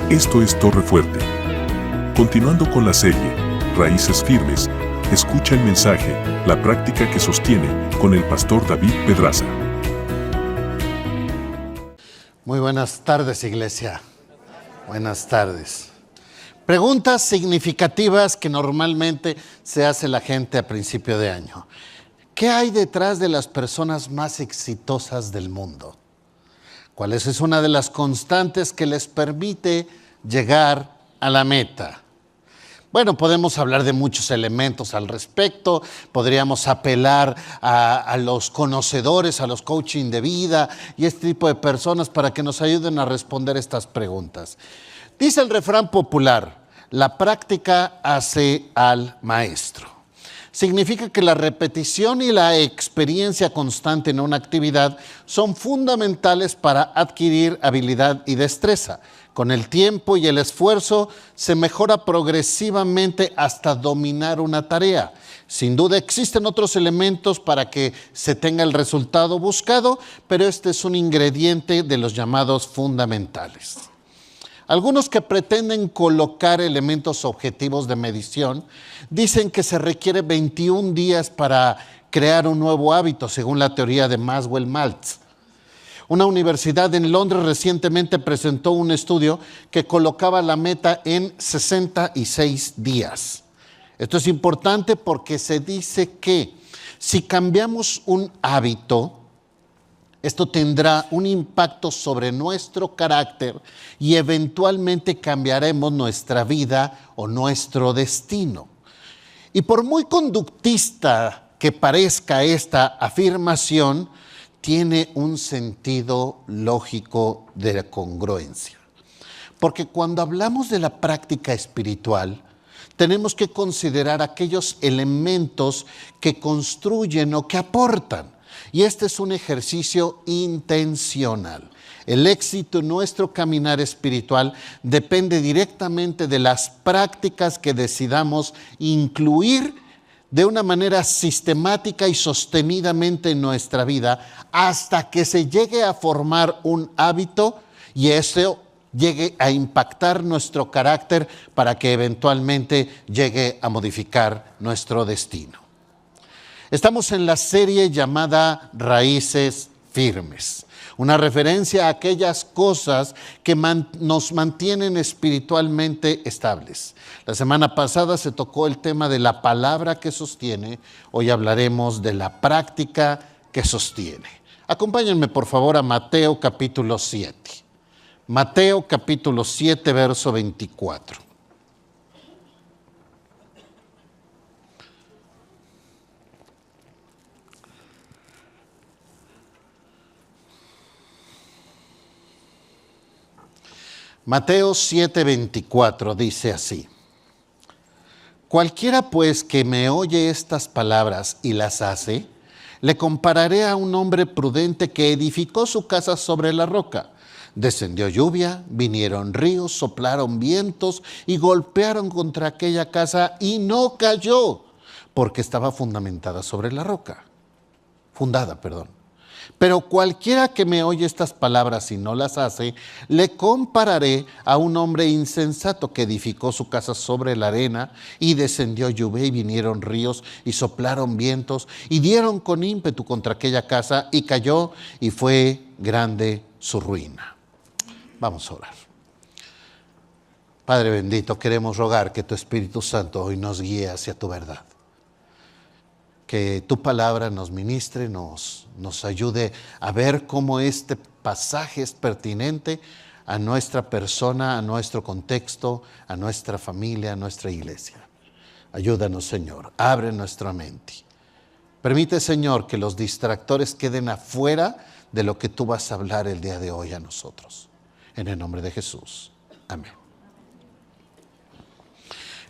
Esto es Torre Fuerte. Continuando con la serie Raíces Firmes, escucha el mensaje, la práctica que sostiene, con el pastor David Pedraza. Muy buenas tardes, iglesia. Buenas tardes. Preguntas significativas que normalmente se hace la gente a principio de año. ¿Qué hay detrás de las personas más exitosas del mundo? ¿Cuál es una de las constantes que les permite llegar a la meta? Bueno, podemos hablar de muchos elementos al respecto, podríamos apelar a los conocedores, a los coaching de vida y este tipo de personas para que nos ayuden a responder estas preguntas. Dice el refrán popular, la práctica hace al maestro. Significa que la repetición y la experiencia constante en una actividad son fundamentales para adquirir habilidad y destreza. Con el tiempo y el esfuerzo se mejora progresivamente hasta dominar una tarea. Sin duda existen otros elementos para que se tenga el resultado buscado, pero este es un ingrediente de los llamados fundamentales. Algunos que pretenden colocar elementos objetivos de medición dicen que se requiere 21 días para crear un nuevo hábito, según la teoría de Maxwell-Maltz. Una universidad en Londres recientemente presentó un estudio que colocaba la meta en 66 días. Esto es importante porque se dice que si cambiamos un hábito, esto tendrá un impacto sobre nuestro carácter y eventualmente cambiaremos nuestra vida o nuestro destino. Y por muy conductista que parezca esta afirmación, tiene un sentido lógico de congruencia. Porque cuando hablamos de la práctica espiritual, tenemos que considerar aquellos elementos que construyen o que aportan. Y este es un ejercicio intencional. El éxito en nuestro caminar espiritual depende directamente de las prácticas que decidamos incluir de una manera sistemática y sostenidamente en nuestra vida hasta que se llegue a formar un hábito y eso llegue a impactar nuestro carácter para que eventualmente llegue a modificar nuestro destino. Estamos en la serie llamada Raíces Firmes, una referencia a aquellas cosas que nos mantienen espiritualmente estables. La semana pasada se tocó el tema de la palabra que sostiene, hoy hablaremos de la práctica que sostiene. Acompáñenme por favor a Mateo capítulo 7. Mateo capítulo 7, verso 24. Mateo 7:24 dice así: Cualquiera pues que me oye estas palabras y las hace, le compararé a un hombre prudente que edificó su casa sobre la roca. Descendió lluvia, vinieron ríos, soplaron vientos y golpearon contra aquella casa y no cayó, porque estaba fundada sobre la roca. Pero cualquiera que me oye estas palabras y no las hace, le compararé a un hombre insensato que edificó su casa sobre la arena y descendió lluvia y vinieron ríos y soplaron vientos y dieron con ímpetu contra aquella casa y cayó y fue grande su ruina. Vamos a orar. Padre bendito, queremos rogar que tu Espíritu Santo hoy nos guíe hacia tu verdad. Que tu palabra nos ministre, nos ayude a ver cómo este pasaje es pertinente a nuestra persona, a nuestro contexto, a nuestra familia, a nuestra iglesia. Ayúdanos, Señor, abre nuestra mente. Permite, Señor, que los distractores queden afuera de lo que tú vas a hablar el día de hoy a nosotros. En el nombre de Jesús. Amén.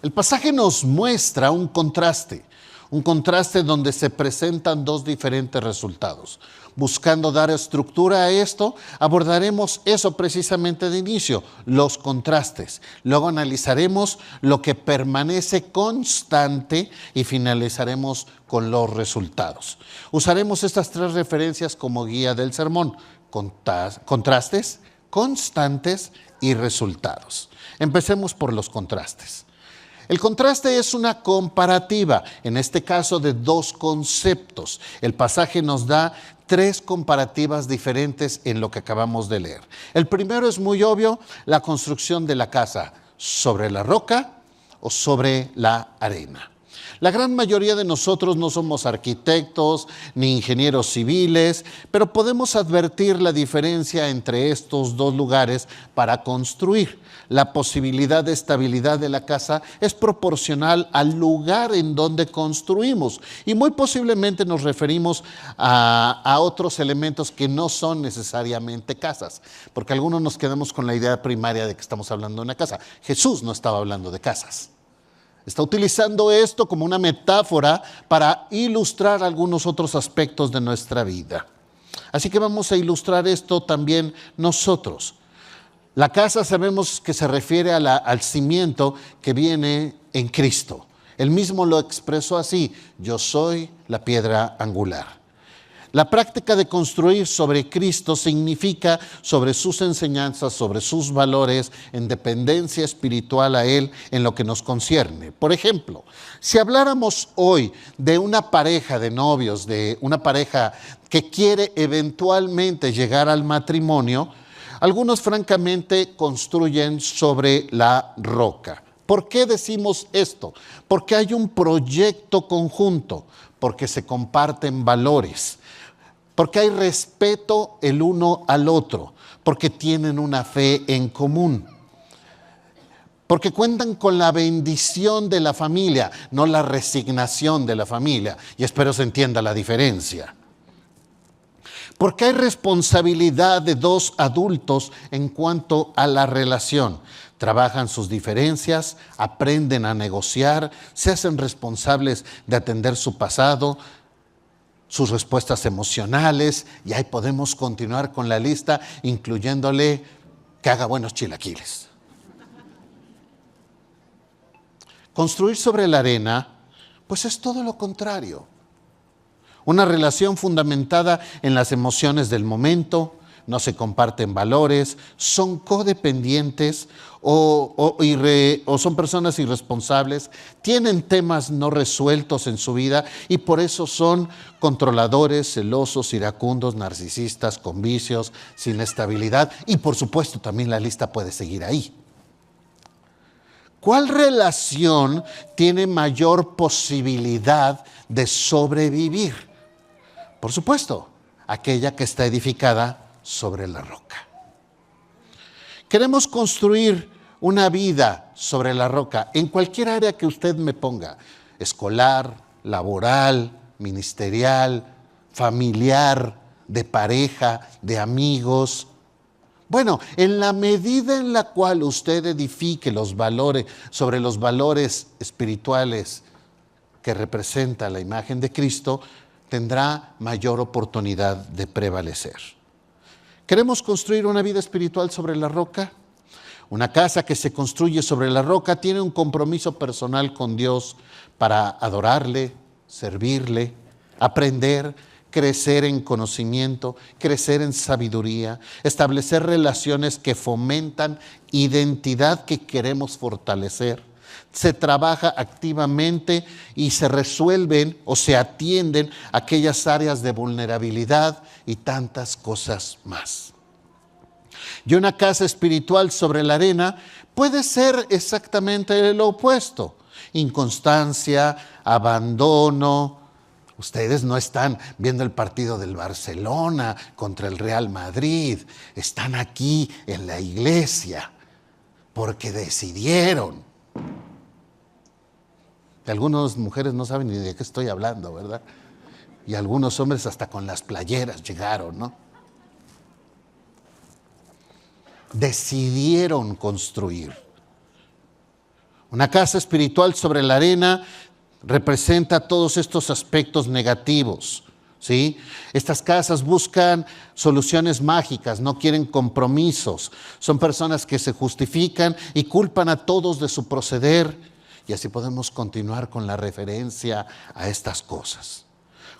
El pasaje nos muestra un contraste donde se presentan dos diferentes resultados. Buscando dar estructura a esto, abordaremos eso precisamente de inicio, los contrastes. Luego analizaremos lo que permanece constante y finalizaremos con los resultados. Usaremos estas tres referencias como guía del sermón: contrastes, constantes y resultados. Empecemos por los contrastes. El contraste es una comparativa, en este caso de dos conceptos. El pasaje nos da tres comparativas diferentes en lo que acabamos de leer. El primero es muy obvio, la construcción de la casa sobre la roca o sobre la arena. La gran mayoría de nosotros no somos arquitectos ni ingenieros civiles, pero podemos advertir la diferencia entre estos dos lugares para construir. La posibilidad de estabilidad de la casa es proporcional al lugar en donde construimos y muy posiblemente nos referimos a otros elementos que no son necesariamente casas, porque algunos nos quedamos con la idea primaria de que estamos hablando de una casa. Jesús no estaba hablando de casas. Está utilizando esto como una metáfora para ilustrar algunos otros aspectos de nuestra vida. Así que vamos a ilustrar esto también nosotros. La casa sabemos que se refiere al cimiento que viene en Cristo. Él mismo lo expresó así: yo soy la piedra angular. La práctica de construir sobre Cristo significa sobre sus enseñanzas, sobre sus valores, en dependencia espiritual a Él en lo que nos concierne. Por ejemplo, si habláramos hoy de una pareja de novios, de una pareja que quiere eventualmente llegar al matrimonio, algunos francamente construyen sobre la roca. ¿Por qué decimos esto? Porque hay un proyecto conjunto, porque se comparten valores, porque hay respeto el uno al otro, porque tienen una fe en común, porque cuentan con la bendición de la familia, no la resignación de la familia, y espero se entienda la diferencia. Porque hay responsabilidad de dos adultos en cuanto a la relación. Trabajan sus diferencias, aprenden a negociar, se hacen responsables de atender su pasado, sus respuestas emocionales, y ahí podemos continuar con la lista, incluyéndole que haga buenos chilaquiles. Construir sobre la arena, pues es todo lo contrario. Una relación fundamentada en las emociones del momento, no se comparten valores, son codependientes o son personas irresponsables, tienen temas no resueltos en su vida y por eso son controladores, celosos, iracundos, narcisistas, con vicios, sin estabilidad y por supuesto también la lista puede seguir ahí. ¿Cuál relación tiene mayor posibilidad de sobrevivir? Por supuesto, aquella que está edificada sobre la roca. Queremos construir una vida sobre la roca en cualquier área que usted me ponga, escolar, laboral, ministerial, familiar, de pareja, de amigos. Bueno, en la medida en la cual usted edifique los valores sobre los valores espirituales que representa la imagen de Cristo, tendrá mayor oportunidad de prevalecer. ¿Queremos construir una vida espiritual sobre la roca? Una casa que se construye sobre la roca tiene un compromiso personal con Dios para adorarle, servirle, aprender, crecer en conocimiento, crecer en sabiduría, establecer relaciones que fomentan identidad que queremos fortalecer. Se trabaja activamente y se resuelven o se atienden aquellas áreas de vulnerabilidad y tantas cosas más. Y una casa espiritual sobre la arena puede ser exactamente lo opuesto: inconstancia, abandono. Ustedes no están viendo el partido del Barcelona contra el Real Madrid, están aquí en la iglesia porque decidieron. Algunas mujeres no saben ni de qué estoy hablando, ¿verdad? Y algunos hombres hasta con las playeras llegaron, ¿no? Decidieron construir. Una casa espiritual sobre la arena representa todos estos aspectos negativos, ¿sí? Estas casas buscan soluciones mágicas, no quieren compromisos. Son personas que se justifican y culpan a todos de su proceder. Y así podemos continuar con la referencia a estas cosas.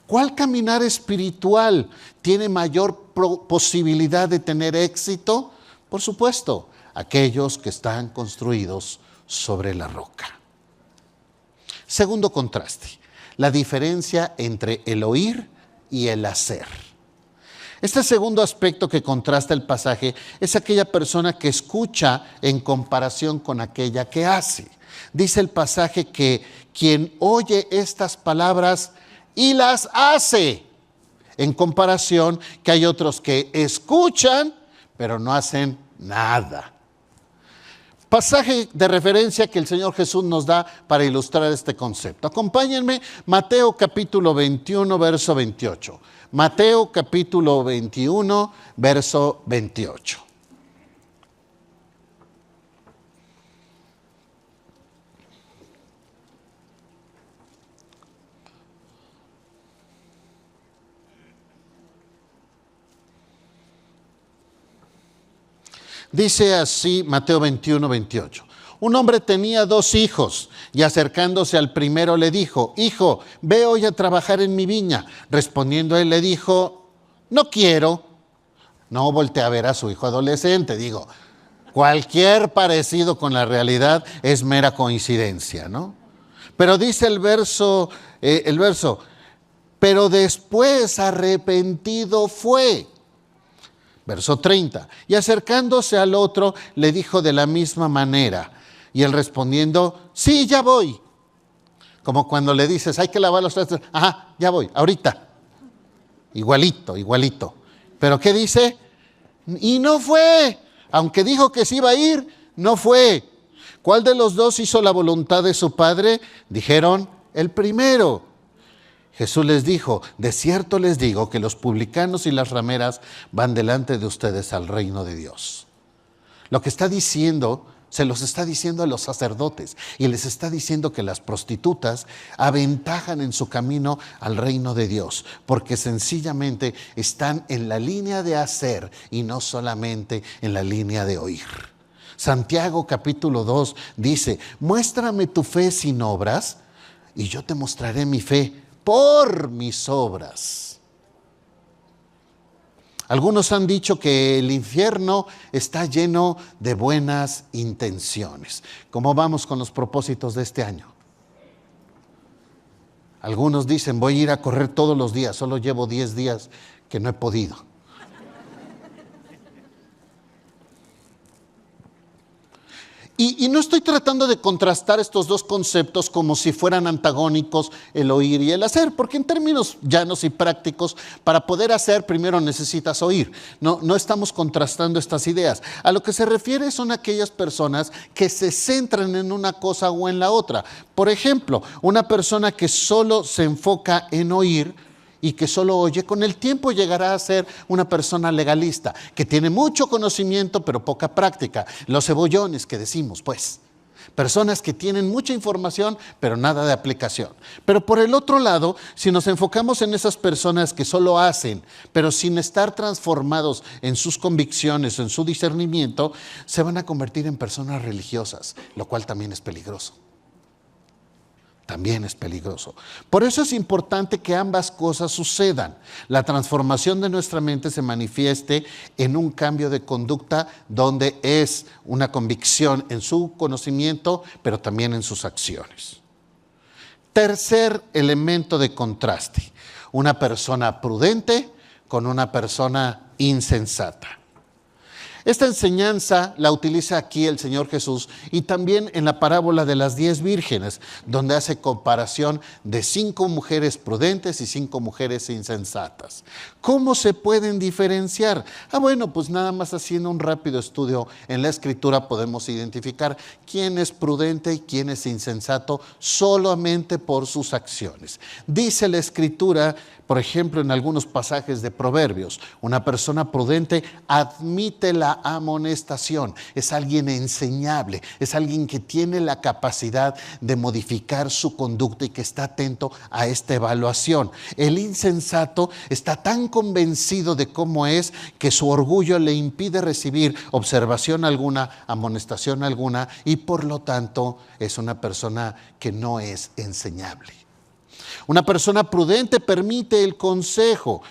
¿Cuál caminar espiritual tiene mayor posibilidad de tener éxito? Por supuesto, aquellos que están construidos sobre la roca. Segundo contraste, la diferencia entre el oír y el hacer. Este segundo aspecto que contrasta el pasaje es aquella persona que escucha en comparación con aquella que hace. Dice el pasaje que quien oye estas palabras y las hace, en comparación que hay otros que escuchan pero no hacen nada. Pasaje de referencia que el Señor Jesús nos da para ilustrar este concepto. Acompáñenme, Mateo capítulo 21, verso 28. Mateo capítulo 21, verso 28. Dice así Mateo 21, 28. Un hombre tenía 2 hijos y acercándose al primero le dijo: hijo, ve hoy a trabajar en mi viña. Respondiendo él le dijo: no quiero. No voltea a ver a su hijo adolescente. Digo, cualquier parecido con la realidad es mera coincidencia, ¿no? Pero dice el verso, pero después arrepentido fue. Verso 30. Y acercándose al otro, le dijo de la misma manera. Y él respondiendo: sí, ya voy. Como cuando le dices, hay que lavar los trastes. Ajá, ya voy, ahorita. Igualito, igualito. ¿Pero qué dice? Y no fue. Aunque dijo que sí iba a ir, no fue. ¿Cuál de los dos hizo la voluntad de su padre? Dijeron, el primero. Jesús les dijo: de cierto les digo que los publicanos y las rameras van delante de ustedes al reino de Dios. Lo que está diciendo, se los está diciendo a los sacerdotes y les está diciendo que las prostitutas aventajan en su camino al reino de Dios, porque sencillamente están en la línea de hacer y no solamente en la línea de oír. Santiago capítulo 2 dice: muéstrame tu fe sin obras y yo te mostraré mi fe por mis obras. Algunos han dicho que el infierno está lleno de buenas intenciones. ¿Cómo vamos con los propósitos de este año? Algunos dicen, voy a ir a correr todos los días, solo llevo 10 días que no he podido. Y no estoy tratando de contrastar estos dos conceptos como si fueran antagónicos, el oír y el hacer, porque en términos llanos y prácticos, para poder hacer primero necesitas oír. No estamos contrastando estas ideas. A lo que se refiere son aquellas personas que se centran en una cosa o en la otra. Por ejemplo, una persona que solo se enfoca en oír y que solo oye, con el tiempo llegará a ser una persona legalista, que tiene mucho conocimiento pero poca práctica. Los cebollones que decimos, pues. Personas que tienen mucha información pero nada de aplicación. Pero por el otro lado, si nos enfocamos en esas personas que solo hacen, pero sin estar transformados en sus convicciones, en su discernimiento, se van a convertir en personas religiosas, lo cual también es peligroso. También es peligroso. Por eso es importante que ambas cosas sucedan. La transformación de nuestra mente se manifieste en un cambio de conducta donde es una convicción en su conocimiento, pero también en sus acciones. Tercer elemento de contraste: una persona prudente con una persona insensata. Esta enseñanza la utiliza aquí el Señor Jesús y también en la parábola de las 10 vírgenes, donde hace comparación de 5 mujeres prudentes y 5 mujeres insensatas. ¿Cómo se pueden diferenciar? Bueno, pues nada más haciendo un rápido estudio en la Escritura podemos identificar quién es prudente y quién es insensato solamente por sus acciones. Dice la Escritura, por ejemplo, en algunos pasajes de Proverbios, una persona prudente admite la amonestación, es alguien enseñable, es alguien que tiene la capacidad de modificar su conducta y que está atento a esta evaluación. El insensato está tan convencido de cómo es que su orgullo le impide recibir observación alguna, amonestación alguna, y por lo tanto es una persona que no es enseñable. Una persona prudente permite el consejo,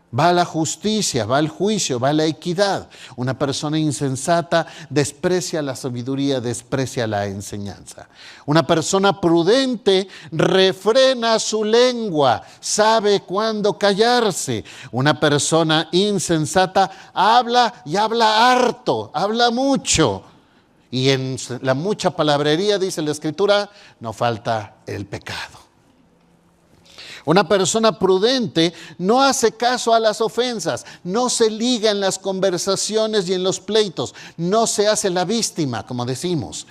va la justicia, va el juicio, va la equidad. Una persona insensata desprecia la sabiduría, desprecia la enseñanza. Una persona prudente refrena su lengua, sabe cuándo callarse. Una persona insensata habla y habla harto, habla mucho. Y en la mucha palabrería, dice la Escritura, no falta el pecado. Una persona prudente no hace caso a las ofensas, no se liga en las conversaciones y en los pleitos, no se hace la víctima, como decimos.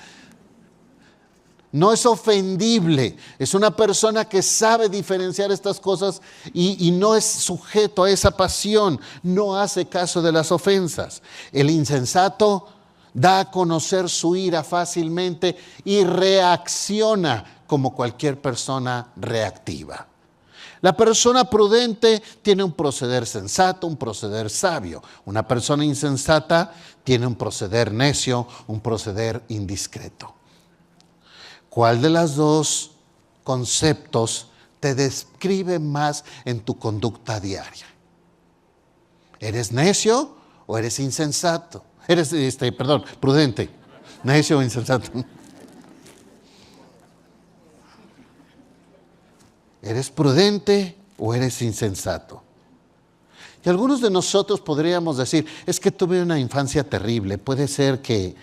No es ofendible, es una persona que sabe diferenciar estas cosas y no es sujeto a esa pasión, no hace caso de las ofensas. El insensato da a conocer su ira fácilmente y reacciona como cualquier persona reactiva. La persona prudente tiene un proceder sensato, un proceder sabio. Una persona insensata tiene un proceder necio, un proceder indiscreto. ¿Cuál de los dos conceptos te describe más en tu conducta diaria? ¿Eres necio o eres insensato? Eres, prudente. Necio o insensato. ¿Eres prudente o eres insensato? Y algunos de nosotros podríamos decir, es que tuve una infancia terrible. Puede ser que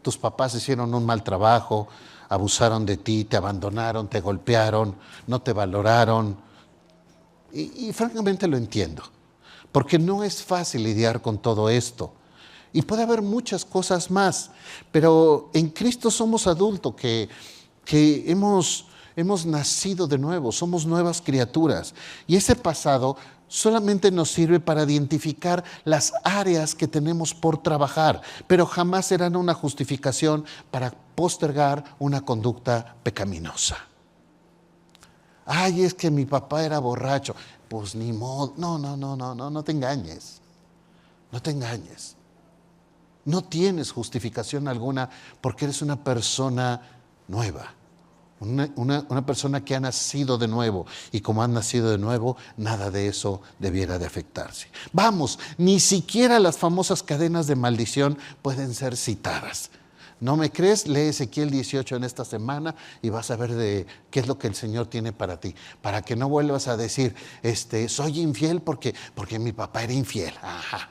tus papás hicieron un mal trabajo, abusaron de ti, te abandonaron, te golpearon, no te valoraron. Y francamente lo entiendo, porque no es fácil lidiar con todo esto. Y puede haber muchas cosas más, pero en Cristo somos adultos que hemos nacido de nuevo, somos nuevas criaturas. Y ese pasado solamente nos sirve para identificar las áreas que tenemos por trabajar, pero jamás serán una justificación para postergar una conducta pecaminosa. Ay, es que mi papá era borracho. Pues ni modo. No te engañes. No te engañes. No tienes justificación alguna porque eres una persona nueva. Una persona que ha nacido de nuevo, y como han nacido de nuevo, nada de eso debiera de afectarse. Vamos, ni siquiera las famosas cadenas de maldición pueden ser citadas. ¿No me crees? Lee Ezequiel 18 en esta semana y vas a ver de qué es lo que el Señor tiene para ti, para que no vuelvas a decir, soy infiel porque mi papá era infiel. Ajá.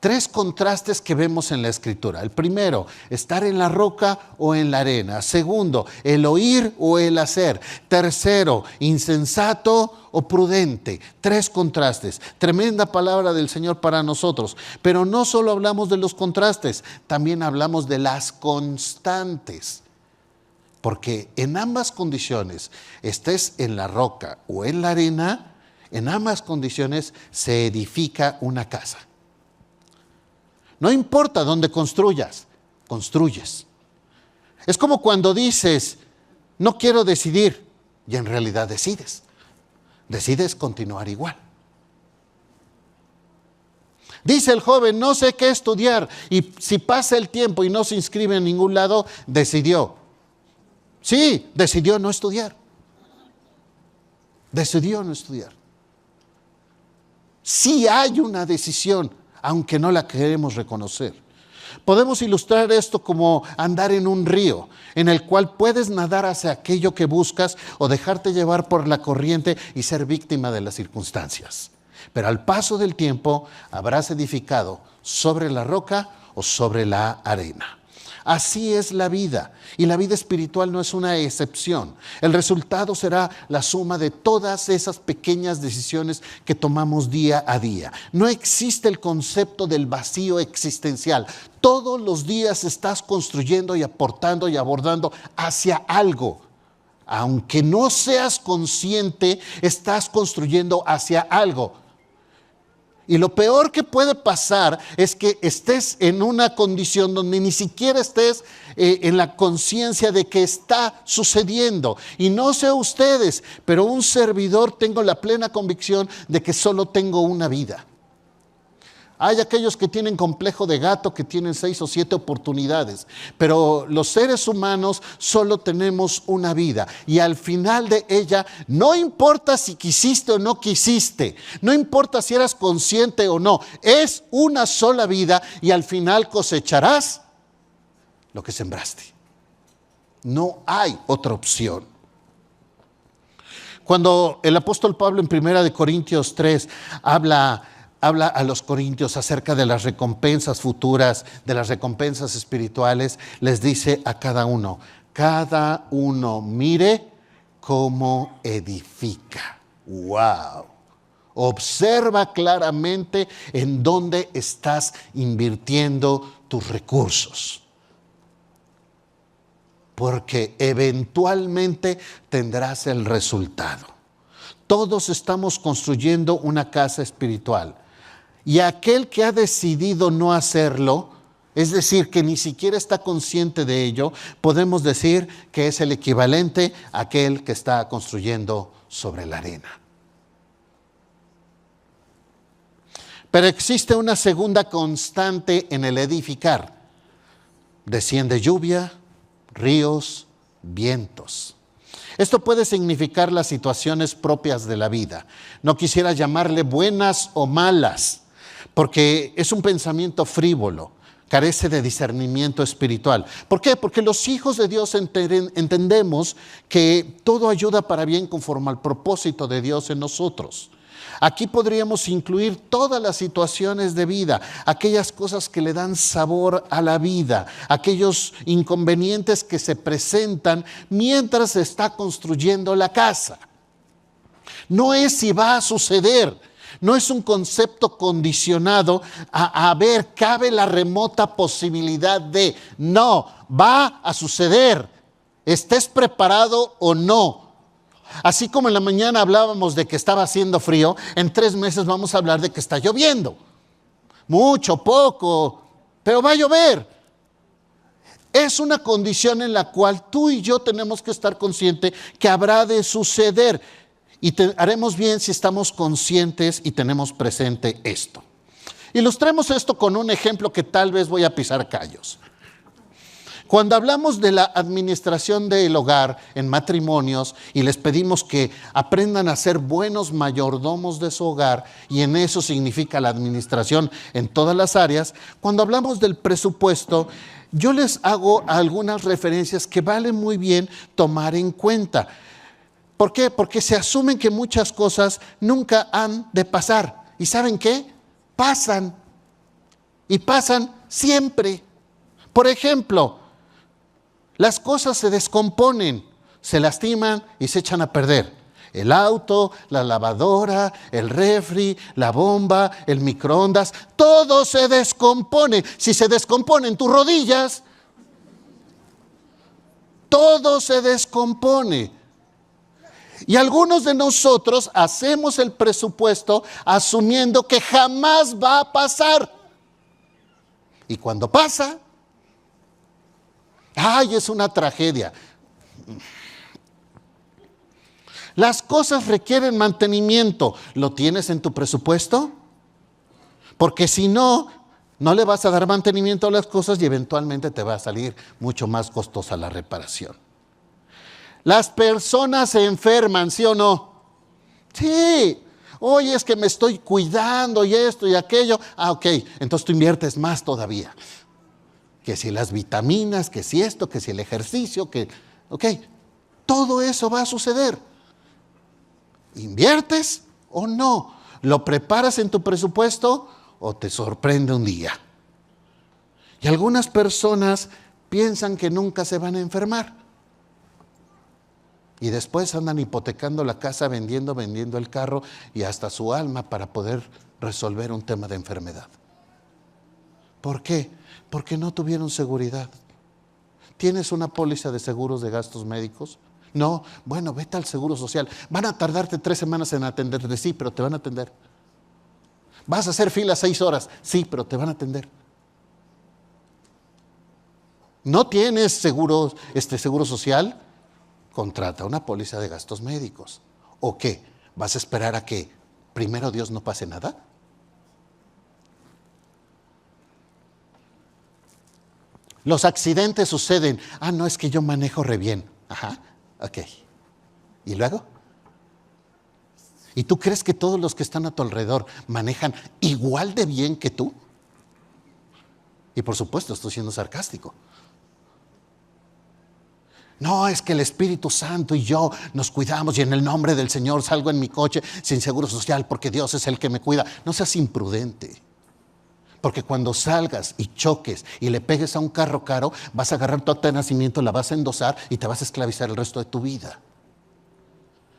3 contrastes que vemos en la Escritura. El primero, estar en la roca o en la arena. Segundo, el oír o el hacer. Tercero, insensato o prudente. 3 contrastes. Tremenda palabra del Señor para nosotros. Pero no solo hablamos de los contrastes, también hablamos de las constantes. Porque en ambas condiciones, estés en la roca o en la arena, en ambas condiciones se edifica una casa. No importa dónde construyas, construyes. Es como cuando dices, no quiero decidir, y en realidad decides. Decides continuar igual. Dice el joven, no sé qué estudiar, y si pasa el tiempo y no se inscribe en ningún lado, decidió. Sí, decidió no estudiar. Decidió no estudiar. Sí hay una decisión, aunque no la queremos reconocer. Podemos ilustrar esto como andar en un río, en el cual puedes nadar hacia aquello que buscas o dejarte llevar por la corriente y ser víctima de las circunstancias. Pero al paso del tiempo habrás edificado sobre la roca o sobre la arena. Así es la vida, y la vida espiritual no es una excepción. El resultado será la suma de todas esas pequeñas decisiones que tomamos día a día. No existe el concepto del vacío existencial. Todos los días estás construyendo y aportando y abordando hacia algo. Aunque no seas consciente, estás construyendo hacia algo. Y lo peor que puede pasar es que estés en una condición donde ni siquiera estés en la conciencia de que está sucediendo. Y no sé ustedes, pero un servidor tengo la plena convicción de que solo tengo una vida. Hay aquellos que tienen complejo de gato, que tienen 6 o 7 oportunidades, pero los seres humanos solo tenemos una vida y al final de ella no importa si quisiste o no quisiste, no importa si eras consciente o no, es una sola vida y al final cosecharás lo que sembraste. No hay otra opción. Cuando el apóstol Pablo en 1 Corintios 3 habla a los corintios acerca de las recompensas futuras, de las recompensas espirituales, les dice a cada uno mire cómo edifica. ¡Wow! Observa claramente en dónde estás invirtiendo tus recursos, porque eventualmente tendrás el resultado. Todos estamos construyendo una casa espiritual. Y aquel que ha decidido no hacerlo, es decir, que ni siquiera está consciente de ello, podemos decir que es el equivalente a aquel que está construyendo sobre la arena. Pero existe una segunda constante en el edificar. Desciende lluvia, ríos, vientos. Esto puede significar las situaciones propias de la vida. No quisiera llamarle buenas o malas, porque es un pensamiento frívolo, carece de discernimiento espiritual. ¿Por qué? Porque los hijos de Dios entendemos que todo ayuda para bien conforme al propósito de Dios en nosotros. Aquí podríamos incluir todas las situaciones de vida, aquellas cosas que le dan sabor a la vida, aquellos inconvenientes que se presentan mientras se está construyendo la casa. No es si va a suceder, no es un concepto condicionado a ver, cabe la remota posibilidad de, no, va a suceder, estés preparado o no. Así como en la mañana hablábamos de que estaba haciendo frío, en 3 meses vamos a hablar de que está lloviendo. Mucho, poco, pero va a llover. Es una condición en la cual tú y yo tenemos que estar conscientes que habrá de suceder. Y haremos bien si estamos conscientes y tenemos presente esto. Ilustremos esto con un ejemplo que tal vez voy a pisar callos. Cuando hablamos de la administración del hogar en matrimonios y les pedimos que aprendan a ser buenos mayordomos de su hogar, y en eso significa la administración en todas las áreas, cuando hablamos del presupuesto, yo les hago algunas referencias que vale muy bien tomar en cuenta. ¿Por qué? Porque se asumen que muchas cosas nunca han de pasar. ¿Y saben qué? Pasan. Y pasan siempre. Por ejemplo, las cosas se descomponen, se lastiman y se echan a perder. El auto, la lavadora, el refri, la bomba, el microondas, todo se descompone. Si se descomponen tus rodillas, todo se descompone. Y algunos de nosotros hacemos el presupuesto asumiendo que jamás va a pasar. Y cuando pasa, ¡ay, es una tragedia! Las cosas requieren mantenimiento. ¿Lo tienes en tu presupuesto? Porque si no, no le vas a dar mantenimiento a las cosas y eventualmente te va a salir mucho más costosa la reparación. Las personas se enferman, ¿sí o no? Sí. Oye, es que me estoy cuidando y esto y aquello. Ok, entonces tú inviertes más todavía. Que si las vitaminas, que si esto, que si el ejercicio, que... Ok, todo eso va a suceder. ¿Inviertes o no? ¿Lo preparas en tu presupuesto o te sorprende un día? Y algunas personas piensan que nunca se van a enfermar. Y después andan hipotecando la casa, vendiendo el carro y hasta su alma para poder resolver un tema de enfermedad. ¿Por qué? Porque no tuvieron seguridad. ¿Tienes una póliza de seguros de gastos médicos? No, bueno, vete al seguro social. Van a tardarte 3 semanas en atenderte. Sí, pero te van a atender. Vas a hacer fila 6 horas. Sí, pero te van a atender. ¿No tienes seguro social? Contrata una póliza de gastos médicos. ¿O qué? ¿Vas a esperar a que primero Dios no pase nada? Los accidentes suceden. Ah, no, es que yo manejo re bien. Ajá, ok. ¿Y luego? ¿Y tú crees que todos los que están a tu alrededor manejan igual de bien que tú? Y por supuesto, estoy siendo sarcástico. No, es que el Espíritu Santo y yo nos cuidamos y en el nombre del Señor salgo en mi coche sin seguro social porque Dios es el que me cuida. No seas imprudente. Porque cuando salgas y choques y le pegues a un carro caro, vas a agarrar tu acta de nacimiento, la vas a endosar y te vas a esclavizar el resto de tu vida.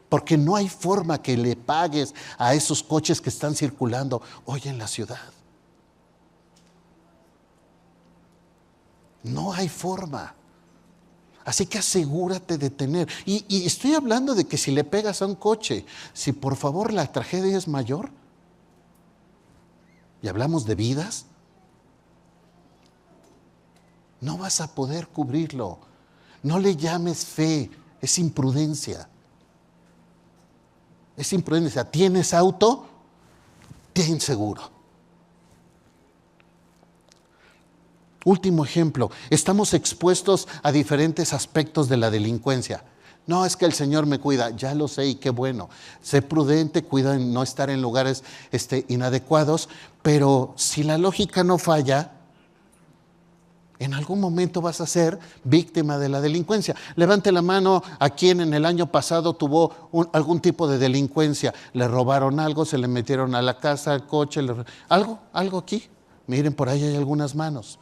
Porque no hay forma que le pagues a esos coches que están circulando hoy en la ciudad. No hay forma. Así que asegúrate de tener. Y estoy hablando de que si le pegas a un coche, si por favor la tragedia es mayor, y hablamos de vidas, no vas a poder cubrirlo. No le llames fe, es imprudencia. Es imprudencia. ¿Tienes auto? Ten seguro. Último ejemplo, estamos expuestos a diferentes aspectos de la delincuencia. No, es que el Señor me cuida, ya lo sé y qué bueno. Sé prudente, cuida en no estar en lugares inadecuados, pero si la lógica no falla, en algún momento vas a ser víctima de la delincuencia. Levante la mano a quien en el año pasado tuvo algún tipo de delincuencia. Le robaron algo, se le metieron a la casa, al coche, algo aquí. Miren, por ahí hay algunas manos.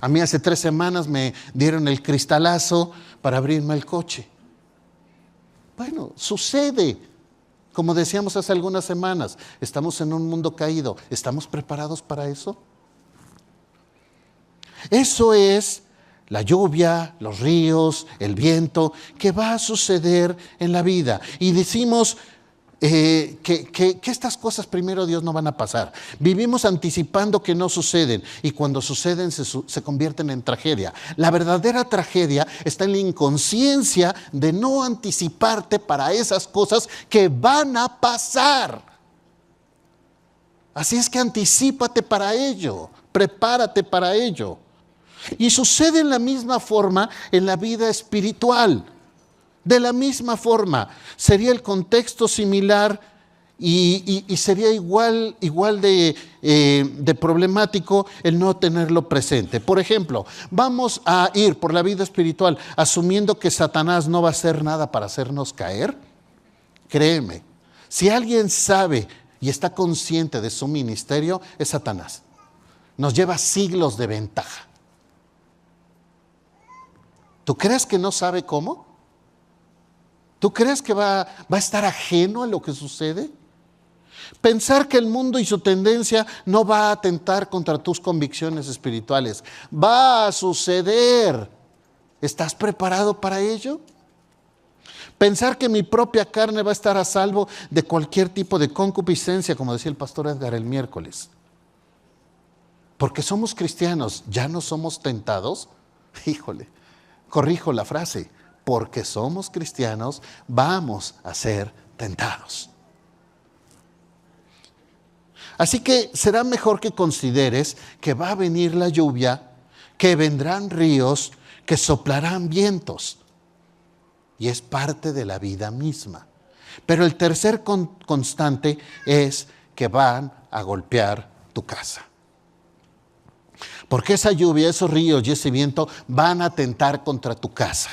A mí hace 3 semanas me dieron el cristalazo para abrirme el coche. Bueno, sucede. Como decíamos hace algunas semanas, estamos en un mundo caído. ¿Estamos preparados para eso? Eso es la lluvia, los ríos, el viento, que va a suceder en la vida. Y decimos que estas cosas primero Dios no van a pasar. Vivimos anticipando que no suceden y cuando suceden se convierten en tragedia. La verdadera tragedia está en la inconsciencia de no anticiparte para esas cosas que van a pasar. Así es que anticípate para ello, prepárate para ello. Y sucede en la misma forma en la vida espiritual. De la misma forma, sería el contexto similar y sería igual de problemático el no tenerlo presente. Por ejemplo, vamos a ir por la vida espiritual asumiendo que Satanás no va a hacer nada para hacernos caer. Créeme, si alguien sabe y está consciente de su ministerio, es Satanás. Nos lleva siglos de ventaja. ¿Tú crees que no sabe cómo? ¿Tú crees que va a estar ajeno a lo que sucede? Pensar que el mundo y su tendencia no va a atentar contra tus convicciones espirituales. Va a suceder. ¿Estás preparado para ello? Pensar que mi propia carne va a estar a salvo de cualquier tipo de concupiscencia, como decía el pastor Edgar el miércoles. Porque somos cristianos, ¿ya no somos tentados? Híjole, corrijo la frase. Porque somos cristianos, vamos a ser tentados. Así que será mejor que consideres que va a venir la lluvia, que vendrán ríos, que soplarán vientos. Y es parte de la vida misma. Pero el tercer constante es que van a golpear tu casa. Porque esa lluvia, esos ríos y ese viento van a atentar contra tu casa.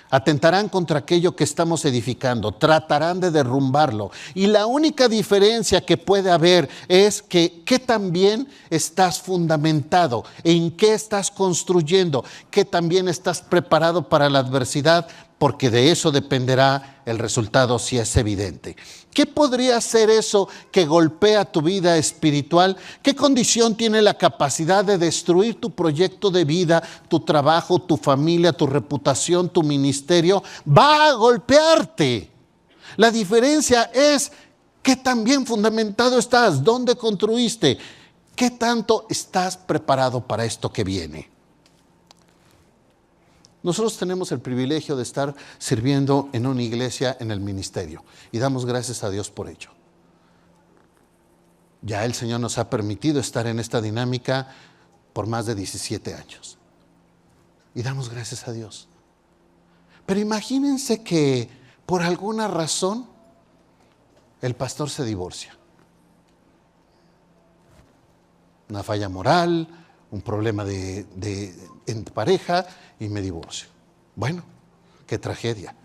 Atentarán contra aquello que estamos edificando, tratarán de derrumbarlo. Y la única diferencia que puede haber es que qué tan bien estás fundamentado, en qué estás construyendo, qué tan bien estás preparado para la adversidad, porque de eso dependerá el resultado si es evidente. ¿Qué podría ser eso que golpea tu vida espiritual? ¿Qué condición tiene la capacidad de destruir tu proyecto de vida, tu trabajo, tu familia, tu reputación, tu ministerio? Va a golpearte. La diferencia es qué tan bien fundamentado estás, dónde construiste, qué tanto estás preparado para esto que viene. Nosotros tenemos el privilegio de estar sirviendo en una iglesia en el ministerio y damos gracias a Dios por ello. Ya el Señor nos ha permitido estar en esta dinámica por más de 17 años. Y damos gracias a Dios. Pero imagínense que por alguna razón el pastor se divorcia. Una falla moral, un problema en pareja y me divorcio. Bueno, qué tragedia.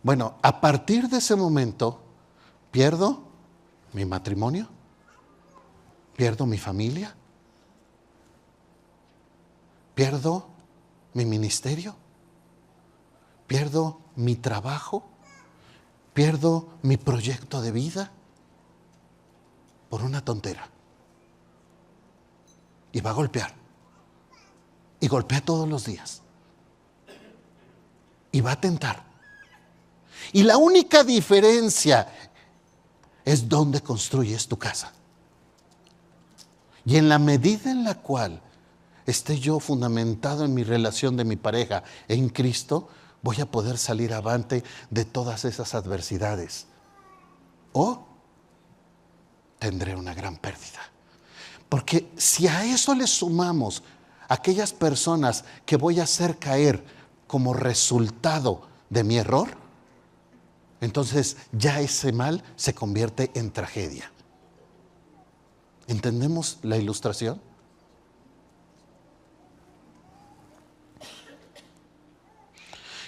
Bueno, a partir de ese momento, pierdo mi matrimonio, pierdo mi familia, pierdo mi ministerio, pierdo mi trabajo, pierdo mi proyecto de vida por una tontera. Y va a golpear. Y golpea todos los días. Y va a tentar. Y la única diferencia es dónde construyes tu casa. Y en la medida en la cual esté yo fundamentado en mi relación de mi pareja en Cristo, voy a poder salir avante de todas esas adversidades. O tendré una gran pérdida. Porque si a eso le sumamos aquellas personas que voy a hacer caer como resultado de mi error, entonces ya ese mal se convierte en tragedia. ¿Entendemos la ilustración?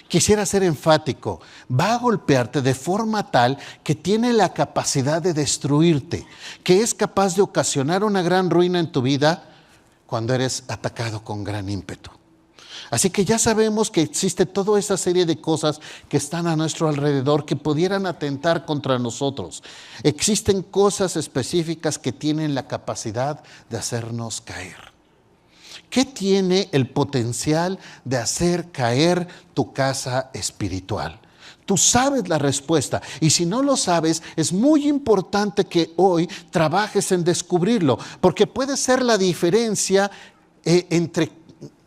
Quisiera ser enfático. Va a golpearte de forma tal que tiene la capacidad de destruirte, que es capaz de ocasionar una gran ruina en tu vida cuando eres atacado con gran ímpetu. Así que ya sabemos que existe toda esa serie de cosas que están a nuestro alrededor que pudieran atentar contra nosotros. Existen cosas específicas que tienen la capacidad de hacernos caer. ¿Qué tiene el potencial de hacer caer tu casa espiritual? Tú sabes la respuesta y si no lo sabes, es muy importante que hoy trabajes en descubrirlo, porque puede ser la diferencia entre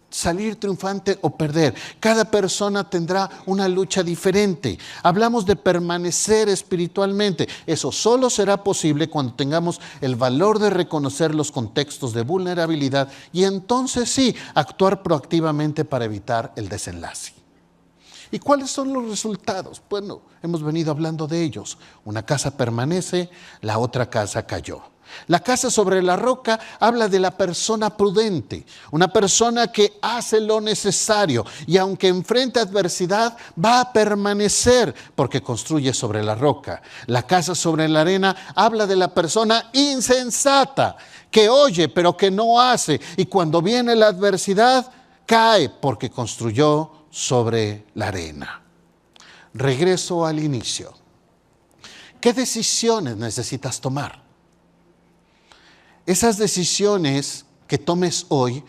salir triunfante o perder. Cada persona tendrá una lucha diferente. Hablamos de permanecer espiritualmente. Eso solo será posible cuando tengamos el valor de reconocer los contextos de vulnerabilidad y entonces sí, actuar proactivamente para evitar el desenlace. ¿Y cuáles son los resultados? Bueno, hemos venido hablando de ellos. Una casa permanece, la otra casa cayó. La casa sobre la roca habla de la persona prudente, una persona que hace lo necesario y aunque enfrente adversidad va a permanecer porque construye sobre la roca. La casa sobre la arena habla de la persona insensata que oye pero que no hace y cuando viene la adversidad cae porque construyó sobre la arena. Regreso al inicio. ¿Qué decisiones necesitas tomar? Esas decisiones que tomes hoy,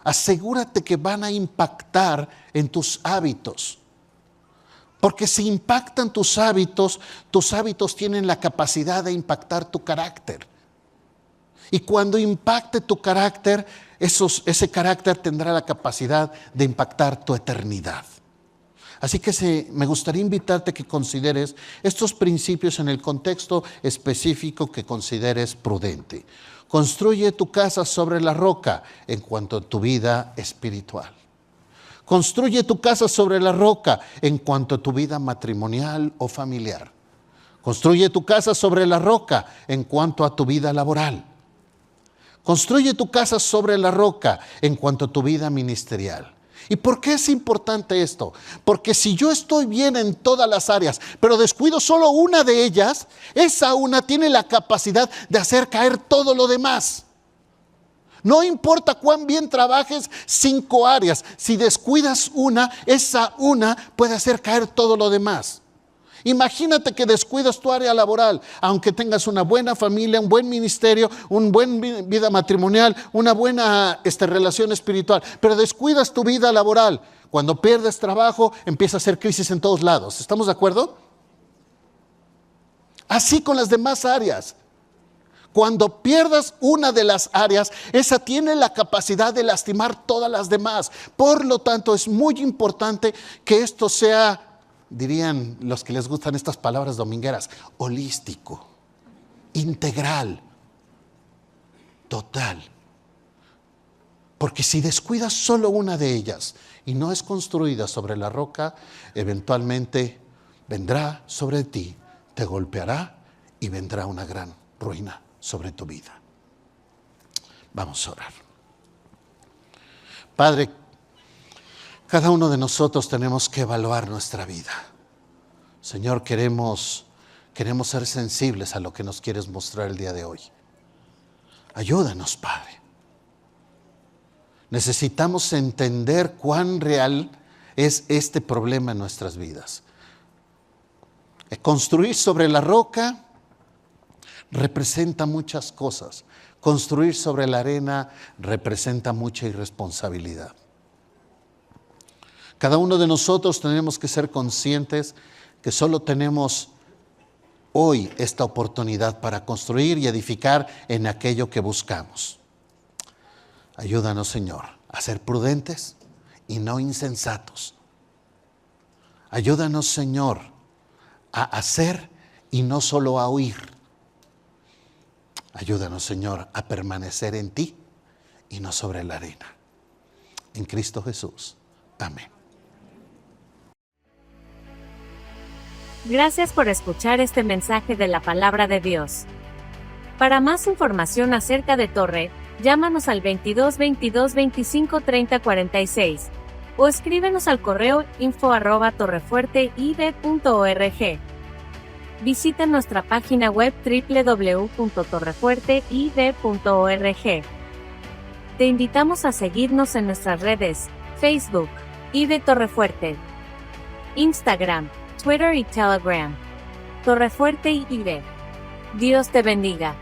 asegúrate que van a impactar en tus hábitos. Porque si impactan tus hábitos tienen la capacidad de impactar tu carácter. Y cuando impacte tu carácter, ese carácter tendrá la capacidad de impactar tu eternidad. Así que me gustaría invitarte a que consideres estos principios en el contexto específico que consideres prudente. Construye tu casa sobre la roca en cuanto a tu vida espiritual. Construye tu casa sobre la roca en cuanto a tu vida matrimonial o familiar. Construye tu casa sobre la roca en cuanto a tu vida laboral. Construye tu casa sobre la roca en cuanto a tu vida ministerial. ¿Y por qué es importante esto? Porque si yo estoy bien en todas las áreas, pero descuido solo una de ellas, esa una tiene la capacidad de hacer caer todo lo demás. No importa cuán bien trabajes 5 áreas, si descuidas una, esa una puede hacer caer todo lo demás. Imagínate que descuidas tu área laboral, aunque tengas una buena familia, un buen ministerio, una buena vida matrimonial, una buena relación espiritual, pero descuidas tu vida laboral. Cuando pierdes trabajo, empieza a hacer crisis en todos lados. ¿Estamos de acuerdo? Así con las demás áreas. Cuando pierdas una de las áreas, esa tiene la capacidad de lastimar todas las demás. Por lo tanto, es muy importante que esto sea, dirían los que les gustan estas palabras domingueras, holístico, integral, total. Porque si descuidas solo una de ellas y no es construida sobre la roca, eventualmente vendrá sobre ti, te golpeará y vendrá una gran ruina sobre tu vida. Vamos a orar. Padre, cada uno de nosotros tenemos que evaluar nuestra vida. Señor, queremos ser sensibles a lo que nos quieres mostrar el día de hoy. Ayúdanos, Padre. Necesitamos entender cuán real es este problema en nuestras vidas. Construir sobre la roca representa muchas cosas. Construir sobre la arena representa mucha irresponsabilidad. Cada uno de nosotros tenemos que ser conscientes que solo tenemos hoy esta oportunidad para construir y edificar en aquello que buscamos. Ayúdanos, Señor, a ser prudentes y no insensatos. Ayúdanos, Señor, a hacer y no solo a oír. Ayúdanos, Señor, a permanecer en ti y no sobre la arena. En Cristo Jesús. Amén. Gracias por escuchar este mensaje de la Palabra de Dios. Para más información acerca de Torre, llámanos al 22 22 25 30 46 o escríbenos al correo info@torrefuerteid.org. Visita nuestra página web www.torrefuerteid.org. Te invitamos a seguirnos en nuestras redes, Facebook, ID Torrefuerte, Instagram, Twitter y Telegram. Torrefuerte ID. Dios te bendiga.